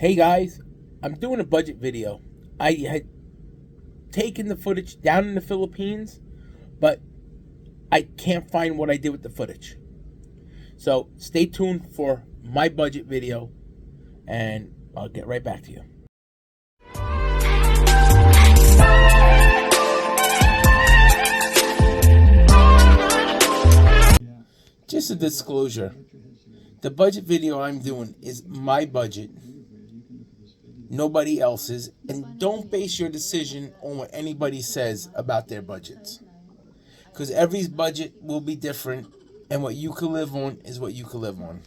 Hey guys, I'm doing a budget video. I had taken the footage down in the Philippines, but I can't find what I did with the footage. So stay tuned for my budget video and I'll get right back to you. Just a disclosure, the budget video I'm doing is my budget, nobody else's, and don't base your decision on what anybody says about their budgets. Because every budget will be different, and what you can live on is what you can live on.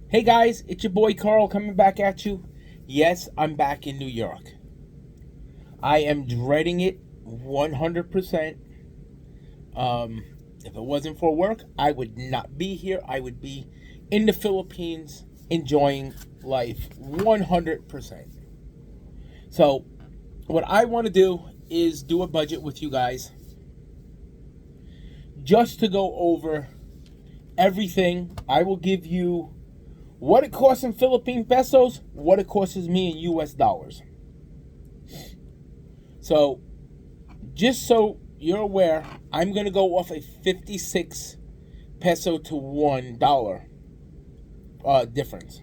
Hey guys, it's your boy Carl coming back at you. Yes, I'm back in New York. I am dreading it 100%. If it wasn't for work, I would not be here. I would be in the Philippines enjoying life 100%. So what I want to do is do a budget with you guys just to go over everything. I will give you what it costs in Philippine pesos, what it costs me in US dollars. So just so you're aware, I'm going to go off a 56 peso to $1 difference.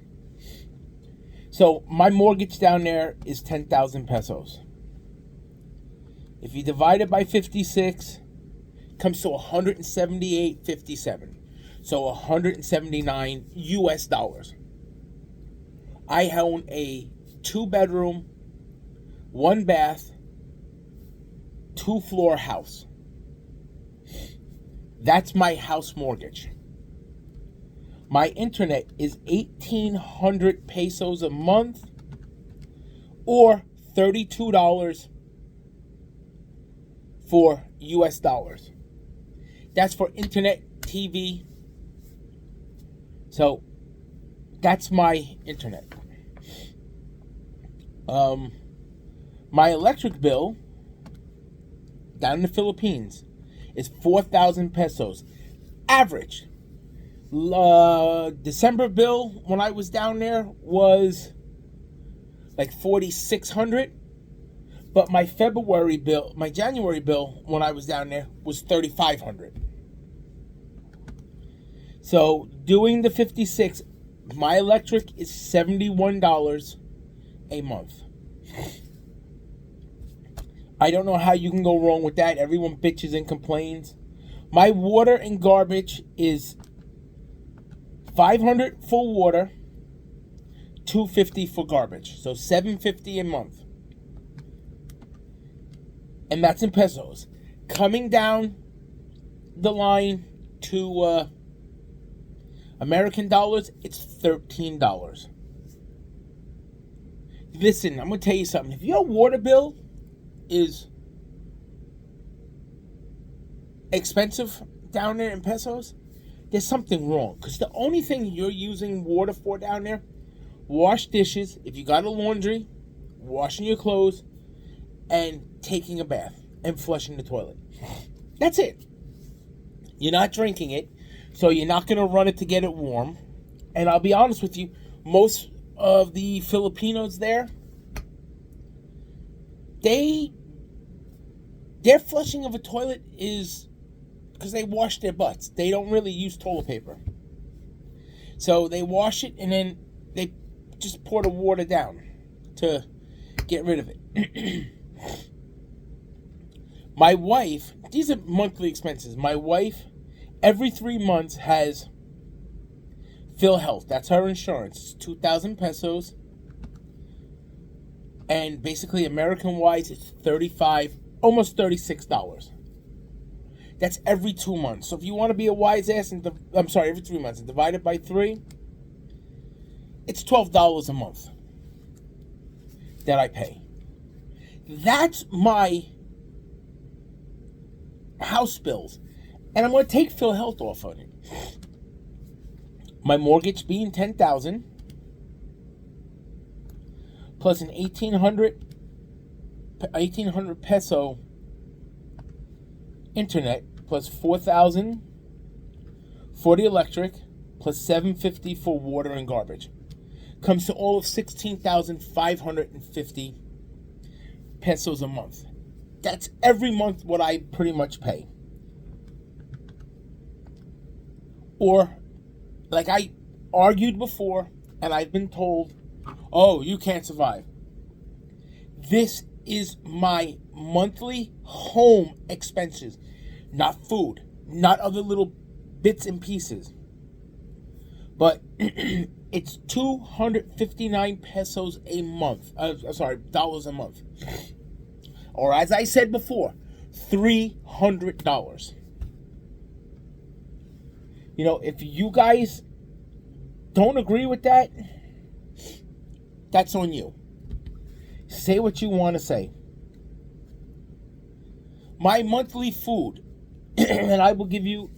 So my mortgage down there is 10,000 pesos. If you divide it by 56, it comes to 178.57. So 179 US dollars. I own a 2-bedroom, 1-bath, 2-floor house. That's my house mortgage. My internet is 1,800 pesos a month or $32 for US dollars. That's for internet, TV. So that's my internet. My electric bill down in the Philippines is 4,000 pesos. Average. December bill when I was down there was like 4,600. But my January bill when I was down there was 3,500. So doing the 56, my electric is $71 a month. I don't know how you can go wrong with that. Everyone bitches and complains. My water and garbage is 500 for water, 250 for garbage. So 750 a month. And that's in pesos. Coming down the line to American dollars, it's $13. Listen, I'm going to tell you something. If your water bill is expensive down there in pesos, there's something wrong. Because the only thing you're using water for down there, wash dishes, if you got a laundry, washing your clothes, and taking a bath and flushing the toilet. That's it. You're not drinking it, so you're not going to run it to get it warm. And I'll be honest with you, most of the Filipinos there, their flushing of a toilet is because they wash their butts. They don't really use toilet paper. So they wash it and then they just pour the water down to get rid of it. My wife, these are monthly expenses. My wife, every 3 months, has PhilHealth. That's her insurance. It's 2,000 pesos. And basically, American-wise, it's $35, almost $36. That's every 2 months. So if you want to be a wise ass, every 3 months, and divide it by 3, it's $12 a month that I pay. That's my house bills. And I'm going to take PhilHealth off on it. My mortgage being $10,000 plus an 1,800 peso internet plus 4,000 for the electric plus $750 for water and garbage. comes to all of 16,550 pesos a month. That's every month what I pretty much pay. Or, like I argued before, and I've been told, oh, you can't survive. This is my monthly home expenses, not food, not other little bits and pieces. But it's 259 pesos a month. Dollars a month. Or as I said before, $300. You know, if you guys don't agree with that, that's on you. Say what you want to say. My monthly food, and I will give you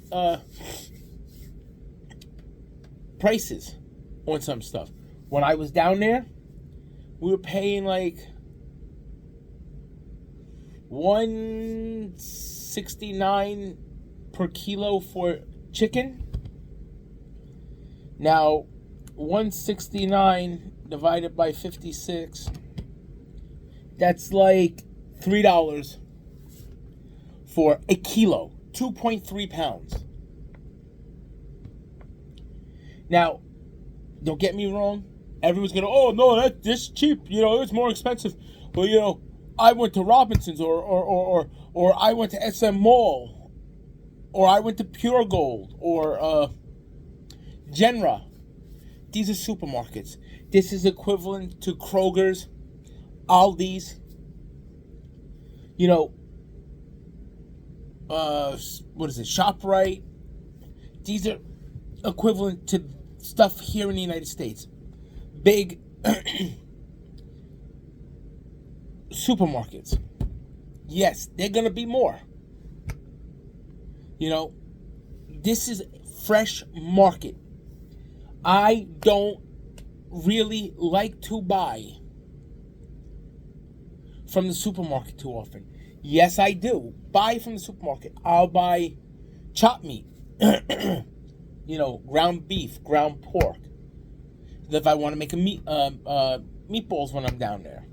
prices on some stuff. When I was down there, we were paying like $1.69 per kilo for chicken. Now, 169 divided by 56, that's like $3 for a kilo, 2.3 pounds. Now, don't get me wrong. Everyone's gonna, oh no, that's cheap. You know, it's more expensive. But you know, I went to Robinson's or I went to SM Mall, or I went to Pure Gold or Genra. These are supermarkets. This is equivalent to Kroger's, Aldi's. You know, what is it? ShopRite. These are equivalent to stuff here in the United States. Big supermarkets. Yes, they're gonna be more. You know, this is fresh market. I don't really like to buy from the supermarket too often. Yes, I do buy from the supermarket. I'll buy chopped meat. You know, ground beef, ground pork. If I want to make meatballs when I'm down there,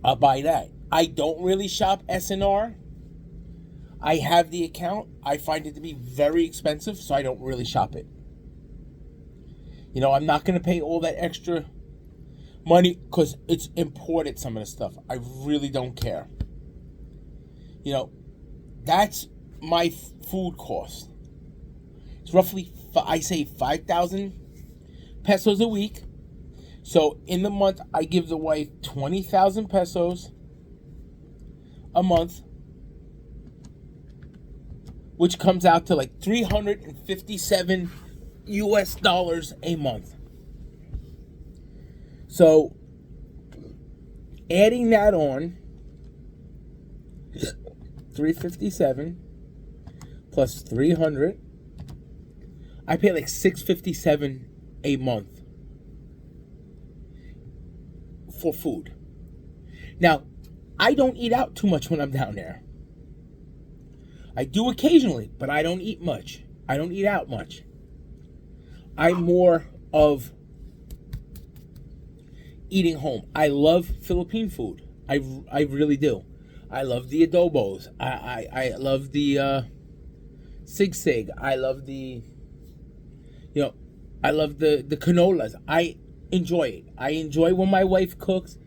I'll buy that. I don't really shop S&R. I have the account. I find it to be very expensive, so I don't really shop it. You know, I'm not going to pay all that extra money because it's imported, some of the stuff. I really don't care. You know, that's my food cost. It's roughly, I say, 5,000 pesos a week. So in the month, I give the wife 20,000 pesos a month, which comes out to like 357 US dollars a month. So adding that on, 357 plus 300, I pay like 657 a month for food. Now, I don't eat out too much when I'm down there. I do occasionally, but I don't eat much. I don't eat out much. I'm more of eating home. I love Philippine food. I really do. I love the adobos. I love the sig. I love the, you know, I love the canolas. I enjoy it. I enjoy when my wife cooks.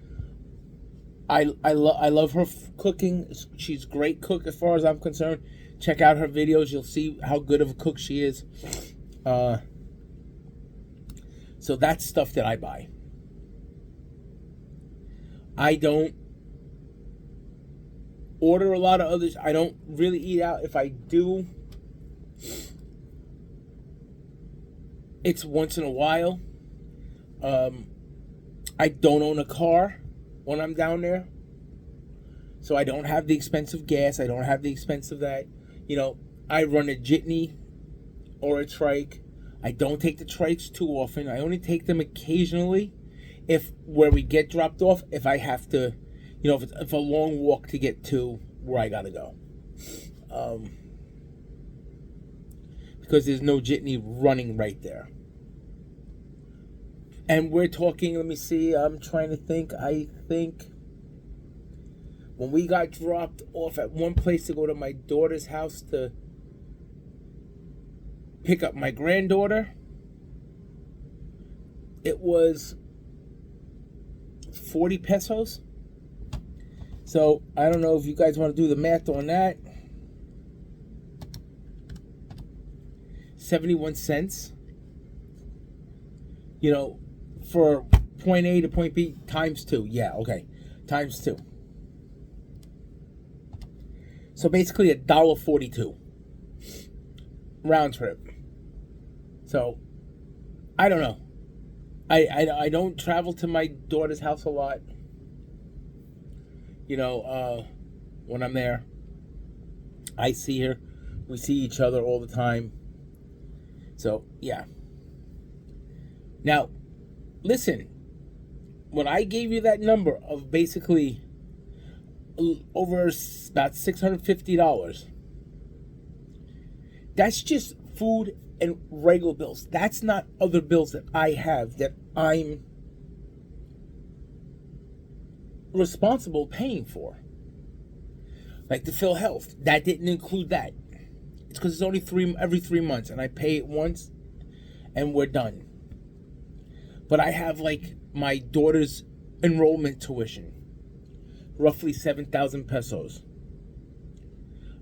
I love her cooking. She's a great cook as far as I'm concerned. Check out her videos. You'll see how good of a cook she is. So that's stuff that I buy. I don't order a lot of others. I don't really eat out. If I do, it's once in a while. I don't own a car when I'm down there. So I don't have the expensive gas. I don't have the expense of that. You know, I run a jitney or a trike. I don't take the trikes too often. I only take them occasionally if where we get dropped off, if I have to, you know, if it's a long walk to get to where I gotta go. Because there's no jitney running right there. And we're talking, let me see, I'm trying to think. I think when we got dropped off at one place to go to my daughter's house to pick up my granddaughter, it was 40 pesos. So I don't know if you guys want to do the math on that. 71 cents. You know, for point A to point B times 2. Yeah, okay. Times 2. So basically $1.42 round trip. So I don't know. I don't travel to my daughter's house a lot. You know, when I'm there, I see her. We see each other all the time. So yeah. Now, listen. When I gave you that number of basically over about $650, that's just food and regular bills. That's not other bills that I have that I'm responsible paying for. Like the Phil Health, that didn't include that. It's because it's only every 3 months, and I pay it once, and we're done. But I have like my daughter's enrollment tuition, roughly 7,000 pesos.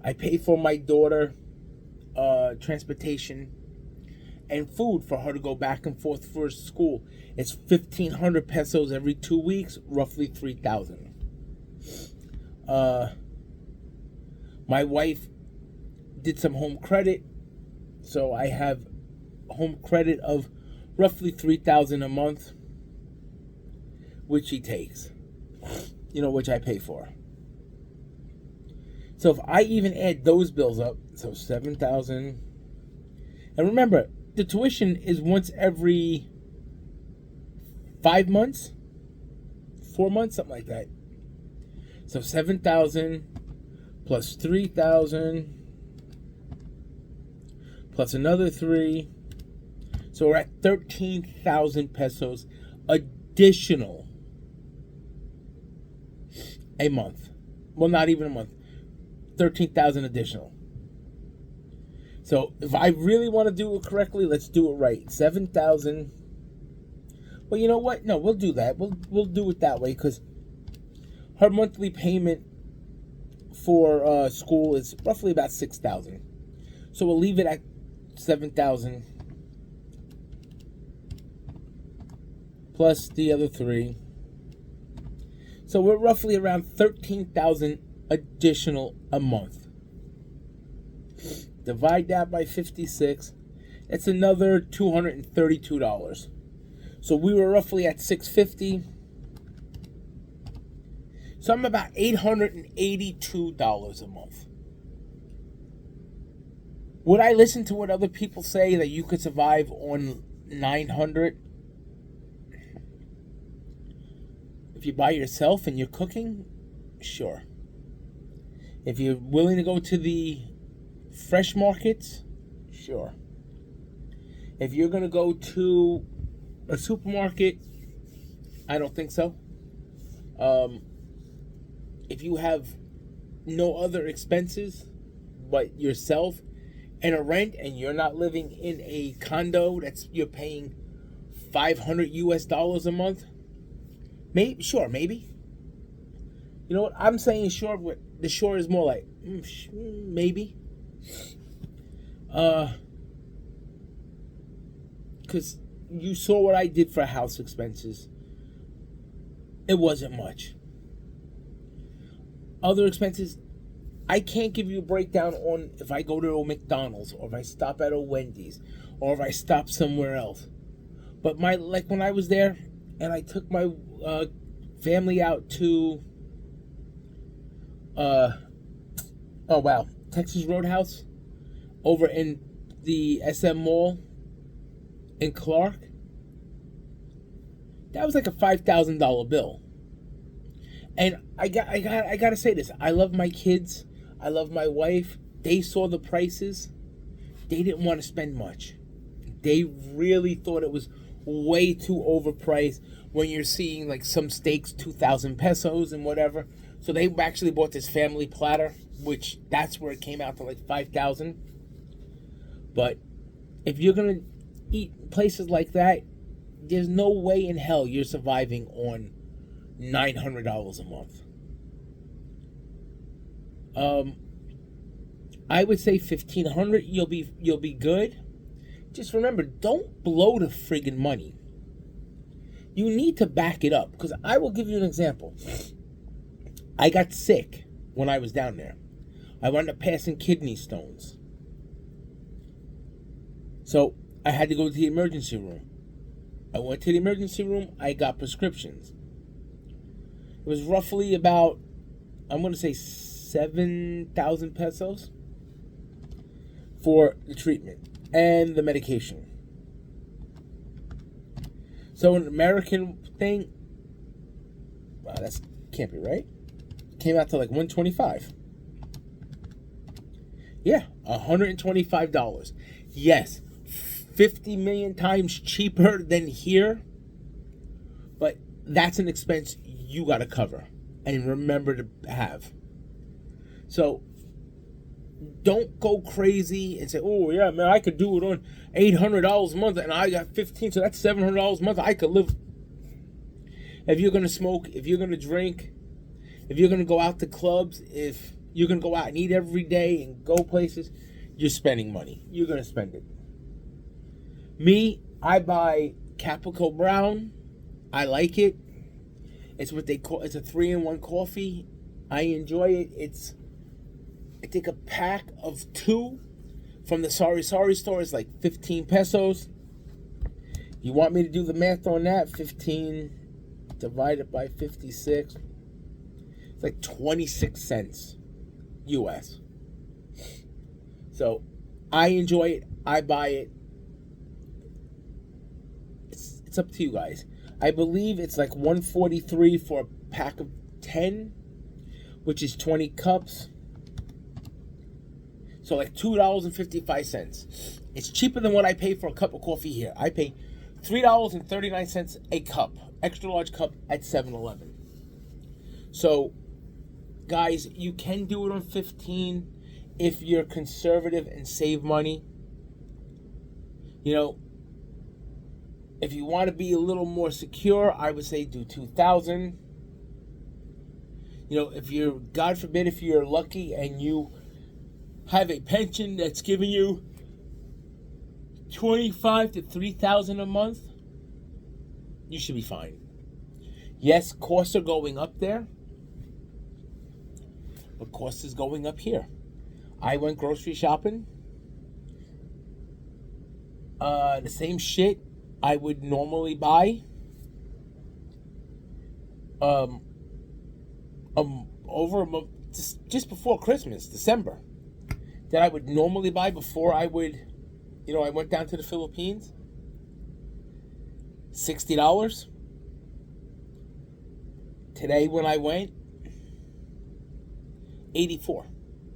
I pay for my daughter transportation and food for her to go back and forth for school. It's 1,500 pesos every 2 weeks, roughly 3,000. My wife did some home credit, so I have home credit of roughly 3,000 a month, which she takes, you know, which I pay for. So if I even add those bills up, so 7,000, and remember, the tuition is once every 5 months, 4 months, something like that. So 7,000 plus 3,000 plus another 3. So we're at 13,000 pesos additional a month. Well, not even a month. 13,000 additional. So if I really want to do it correctly, let's do it right. 7,000. Well, you know what? No, we'll do that. We'll do it that way because her monthly payment for school is roughly about 6,000. So we'll leave it at 7,000 plus the other 3. So we're roughly around 13,000 additional a month. Divide that by 56. It's another $232. So we were roughly at 650. So I'm about $882 a month. Would I listen to what other people say that you could survive on 900? If you buy yourself and you're cooking, sure. If you're willing to go to the fresh markets, sure. If you're going to go to a supermarket, I don't think so. If you have no other expenses but yourself and a rent, and you're not living in a condo you're paying $500 a month, maybe. You know what? I'm saying sure, but the sure is more like maybe. Because you saw what I did for house expenses. It wasn't much. Other expenses, I can't give you a breakdown on if I go to a McDonald's or if I stop at a Wendy's or if I stop somewhere else. But when I was there and I took my family out to Texas Roadhouse over in the SM Mall in Clark, that was like a $5,000 bill. And I gotta say this. I love my kids. I love my wife. They saw the prices. They didn't want to spend much. They really thought it was way too overpriced when you're seeing like some steaks 2,000 pesos and whatever. So they actually bought this family platter, which that's where it came out to like 5,000. But if you're gonna eat places like that, there's no way in hell you're surviving on $900 a month. I would say 1,500. You'll be good. Just remember, don't blow the friggin' money. You need to back it up, because I will give you an example. I got sick when I was down there. I wound up passing kidney stones. So I had to go to the emergency room. I went to the emergency room. I got prescriptions. It was roughly about, I'm going to say 7,000 pesos for the treatment and the medication. So an American thing, wow, that can't be right. Came out to like 125. Yeah, $125. Yes, 50 million times cheaper than here, but that's an expense you got to cover and remember to have. So don't go crazy and say, oh yeah, man, I could do it on $800 a month and I got 15, so that's $700 a month. I could live. If you're going to smoke, if you're going to drink, if you're going to go out to clubs, if you're going to go out and eat every day and go places, you're spending money. You're going to spend it. Me, I buy Capico Brown. I like it. It's what they call, it's a 3-in-1 coffee. I enjoy it. I take a pack of 2 from the Sorry store. It's like 15 pesos. You want me to do the math on that? 15 divided by 56. It's like 26 cents US. So I enjoy it. I buy it. It's up to you guys. I believe it's like 143 for a pack of 10, which is 20 cups. So like $2.55. It's cheaper than what I pay for a cup of coffee here. I pay $3.39 a cup, extra large cup at 7-Eleven. So, guys, you can do it on 15 if you're conservative and save money. You know, if you want to be a little more secure, I would say do 2,000. You know, if you're, God forbid, if you're lucky and you have a pension that's giving you 25 to 3,000 a month, you should be fine. Yes, costs are going up there, but cost is going up here. I went grocery shopping. The same shit I would normally buy over a month, just before Christmas, December, that I would normally buy before I would, you know, I went down to the Philippines. $60. Today when I went, $84.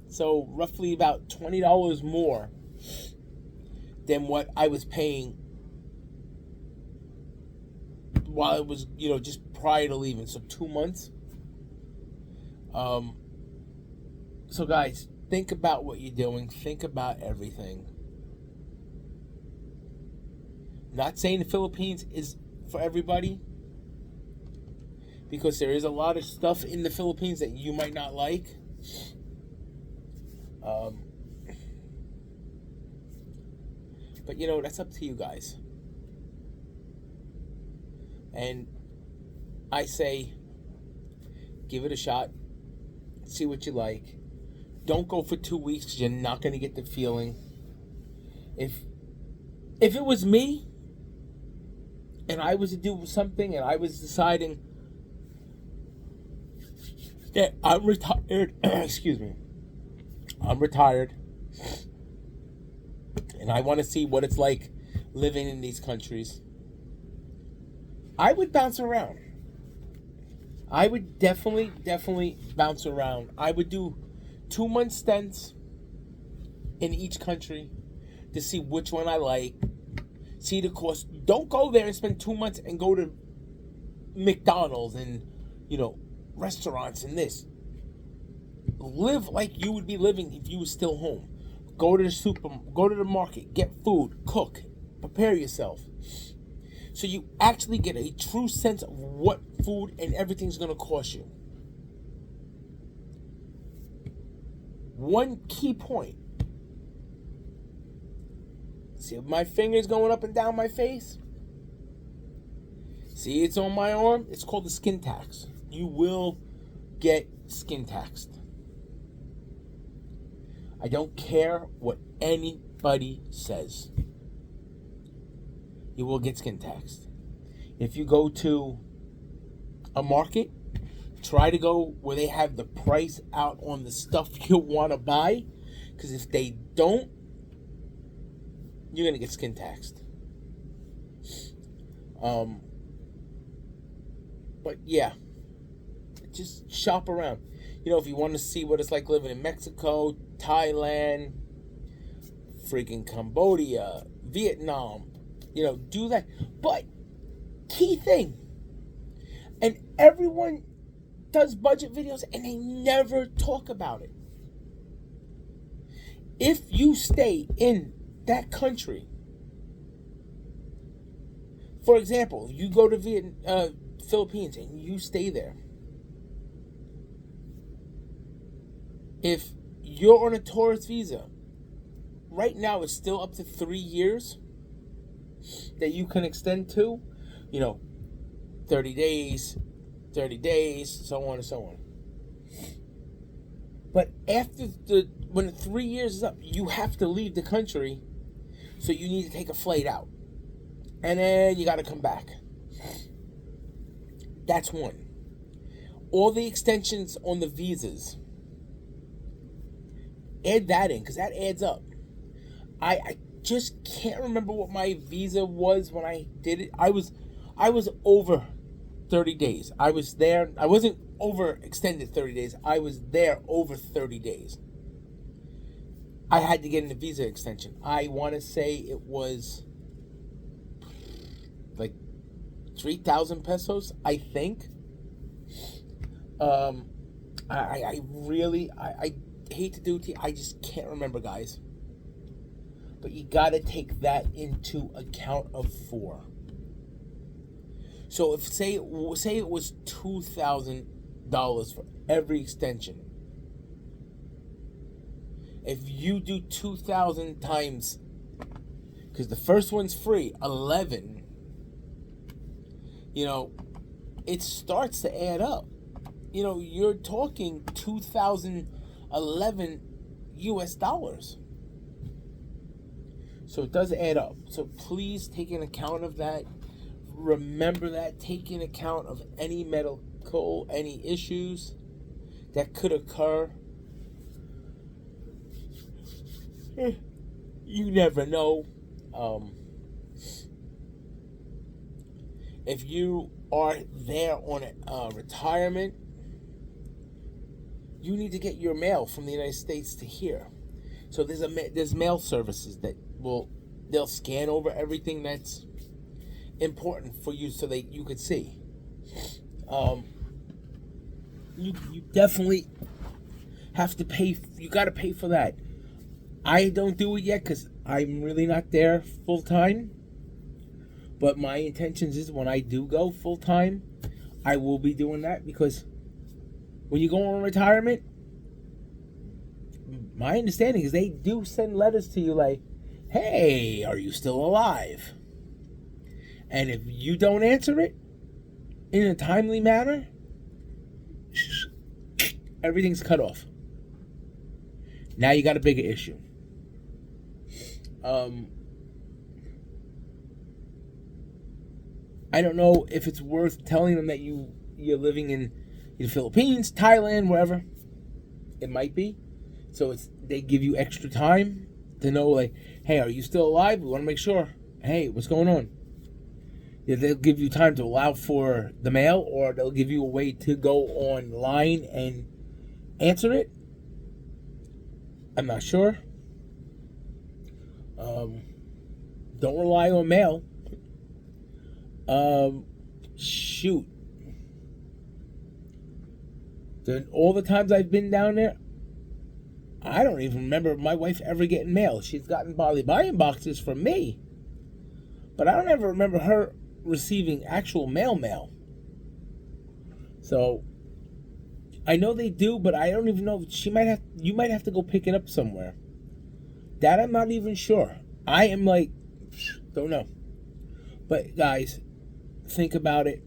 So roughly about $20 more than what I was paying while it was, you know, just prior to leaving. So 2 months. So guys, think about what you're doing. Think about everything. Not saying the Philippines is for everybody, because there is a lot of stuff in the Philippines that you might not like. But you know, that's up to you guys. And I say, give it a shot. See what you like. Don't go for 2 weeks because you're not going to get the feeling. If it was me and I was to do something and I was deciding that I'm retired, excuse me, I'm retired and I want to see what it's like living in these countries, I would bounce around. I would definitely bounce around. I would do 2-month stints in each country to see which one I like, See the cost. Don't go there and spend 2 months and go to McDonald's and, restaurants and this. Live like you would be living if you were still home. Go to the market, get food, cook, prepare yourself. So you actually get a true sense of what food and everything's going to cost you. One key point. See my fingers going up and down my face? See, it's on my arm. It's called the skin tax. You will get skin taxed. I don't care what anybody says. You will get skin taxed. If you go to a market, try to go where they have the price out on the stuff you want to buy. Because if they don't, you're going to get skin taxed. But yeah, just shop around. If you want to see what it's like living in Mexico, Thailand, freaking Cambodia, Vietnam, do that. But key thing, and everyone does budget videos and they never talk about it. If you stay in that country, for example, you go to Philippines and you stay there. If you're on a tourist visa, right now it's still up to 3 years that you can extend to, 30 days, so on and so on. But when the 3 years is up, you have to leave the country, so you need to take a flight out. And then you got to come back. That's one. All the extensions on the visas, add that in, because that adds up. I just can't remember what my visa was when I did it. I was over 30 days. I was there. I wasn't over extended 30 days. I was there over 30 days. I had to get a visa extension. I want to say it was like 3,000 pesos, I think. I really hate to do it to you. I just can't remember, guys. But you got to take that into account of 4. So if say it was $2,000 for every extension. If you do 2,000 times, because the first one's free, 11, it starts to add up. You're talking 2,011 US dollars. So it does add up. So please take an account of that. Remember that. Take in account of any any issues that could occur. You never know. If you are there on a retirement, you need to get your mail from the United States to here. So there's mail services that they'll scan over everything that's important for you so that you could see. You definitely have to pay. You got to pay for that. I don't do it yet because I'm really not there full time. But my intentions is when I do go full time, I will be doing that, because when you go on retirement, my understanding is they do send letters to you like, hey, are you still alive? And if you don't answer it in a timely manner, everything's cut off. Now you got a bigger issue. I don't know if it's worth telling them that you're living in the Philippines, Thailand, wherever. It might be. So they give you extra time to know, like, hey, are you still alive? We want to make sure. Hey, what's going on? Yeah, they'll give you time to allow for the mail, or they'll give you a way to go online and answer it. I'm not sure. don't rely on mail. Shoot. Then all the times I've been down there, I don't even remember my wife ever getting mail. She's gotten buying boxes from me, but I don't ever remember her receiving actual mail. So I know they do, but I don't even know. You might have to go pick it up somewhere. That I'm not even sure. I am like, don't know. But guys, think about it.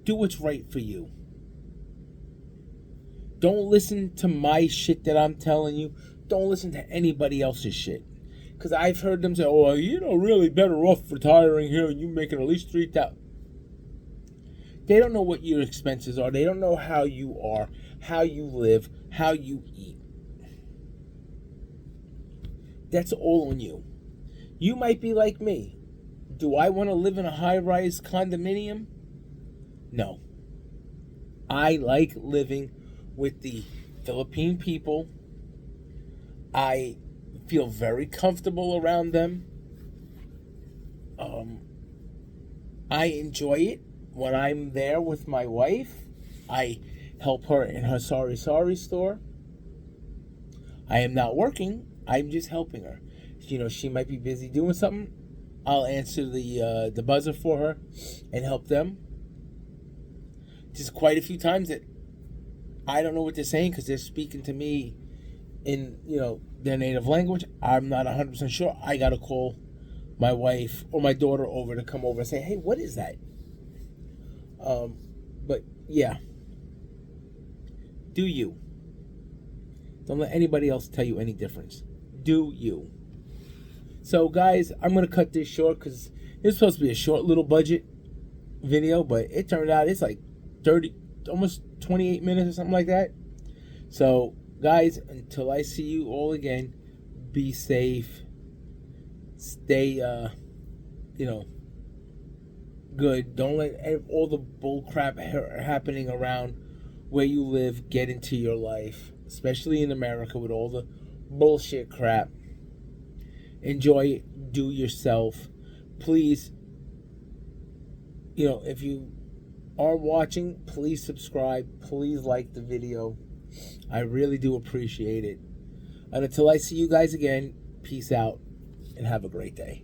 Do what's right for you. Don't listen to my shit that I'm telling you. Don't listen to anybody else's shit. Because I've heard them say, oh, really better off retiring here and you making at least $3,000. They don't know what your expenses are. They don't know how you are, how you live, how you eat. That's all on you. You might be like me. Do I want to live in a high-rise condominium? No. I like living with the Philippine people. I feel very comfortable around them. I enjoy it when I'm there with my wife. I help her in her sorry store. I am not working. I'm just helping her. She might be busy doing something. I'll answer the buzzer for her and help them. Just quite a few times that I don't know what they're saying because they're speaking to me in their native language. I'm not 100% sure. I gotta call my wife or my daughter over to come over and say, hey, what is that? But yeah, do you. Don't let anybody else tell you any difference. Do you. So guys, I'm going to cut this short because it's supposed to be a short little budget video, but it turned out it's like 30, almost 28 minutes or something like that. So guys, until I see you all again, be safe. Stay, good. Don't let all the bull crap happening around where you live get into your life, especially in America with all the bullshit crap. Enjoy it. Do yourself. Please, if you are watching, please subscribe. Please like the video. I really do appreciate it. And until I see you guys again, peace out and have a great day.